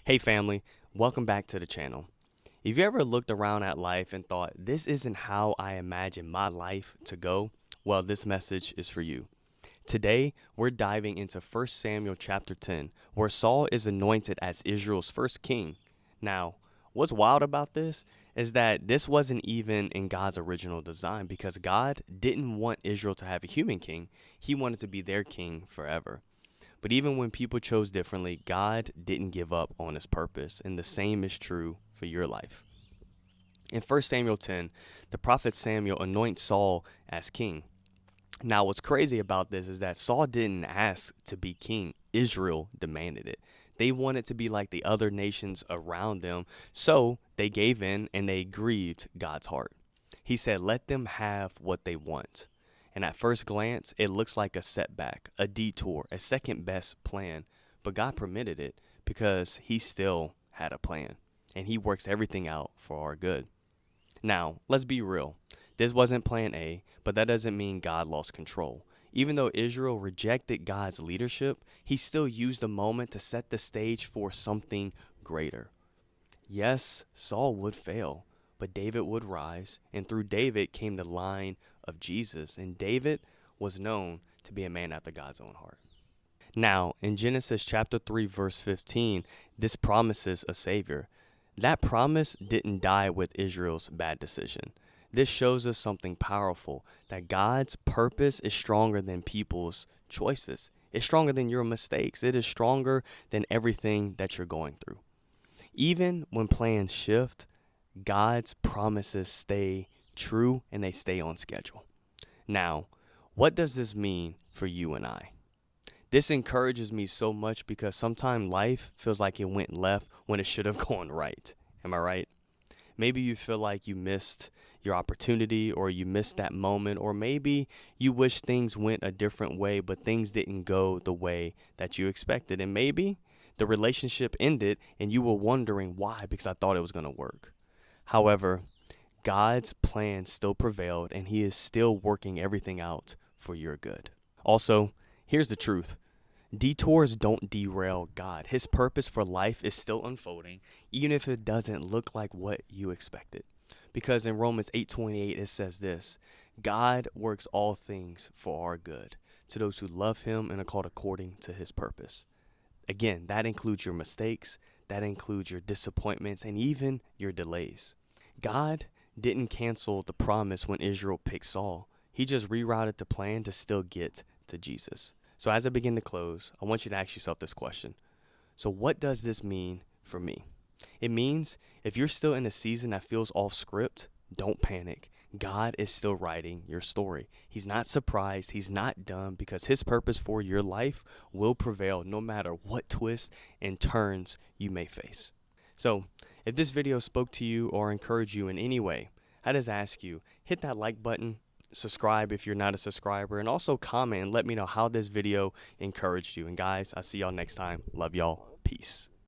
Hey family, welcome back to the channel. If you ever looked around at life and thought, this isn't how I imagine my life to go, well, this message is for you. Today, we're diving into 1 Samuel chapter 10, where Saul is anointed as Israel's first king. Now, what's wild about this is that this wasn't even in God's original design because God didn't want Israel to have a human king. He wanted to be their king forever. But even when people chose differently, God didn't give up on his purpose, and the same is true for your life. In 1 Samuel 10, the prophet Samuel anoints Saul as king. Now, what's crazy about this is that Saul didn't ask to be king. Israel demanded it. They wanted to be like the other nations around them, so they gave in and they grieved God's heart. He said, let them have what they want. And at first glance, it looks like a setback, a detour, a second best plan. But God permitted it because he still had a plan. And he works everything out for our good. Now, let's be real. This wasn't plan A, but that doesn't mean God lost control. Even though Israel rejected God's leadership, he still used the moment to set the stage for something greater. Yes, Saul would fail, but David would rise, and through David came the line of Jesus, and David was known to be a man after God's own heart. Now, in Genesis chapter 3, verse 15, this promises a savior. That promise didn't die with Israel's bad decision. This shows us something powerful, that God's purpose is stronger than people's choices. It's stronger than your mistakes. It is stronger than everything that you're going through. Even when plans shift, God's promises stay true and they stay on schedule. Now, what does this mean for you and I? This encourages me so much because sometimes life feels like it went left when it should have gone right. Am I right? Maybe you feel like you missed your opportunity or you missed that moment, or maybe you wish things went a different way, but things didn't go the way that you expected. And maybe the relationship ended and you were wondering why, because I thought it was going to work. However, God's plan still prevailed and he is still working everything out for your good. Also, here's the truth. Detours don't derail God. His purpose for life is still unfolding, even if it doesn't look like what you expected. Because in Romans 8:28 it says this, God works all things for our good, to those who love him and are called according to his purpose. Again, that includes your mistakes, that includes your disappointments, and even your delays. God didn't cancel the promise when Israel picked Saul. He just rerouted the plan to still get to Jesus. So as I begin to close, I want you to ask yourself this question. So what does this mean for me? It means if you're still in a season that feels off script, don't panic. God is still writing your story. He's not surprised. He's not done, because his purpose for your life will prevail no matter what twists and turns you may face. So if this video spoke to you or encouraged you in any way, I just ask you, hit that like button, subscribe if you're not a subscriber, and also comment and let me know how this video encouraged you. And guys, I'll see y'all next time. Love y'all. Peace.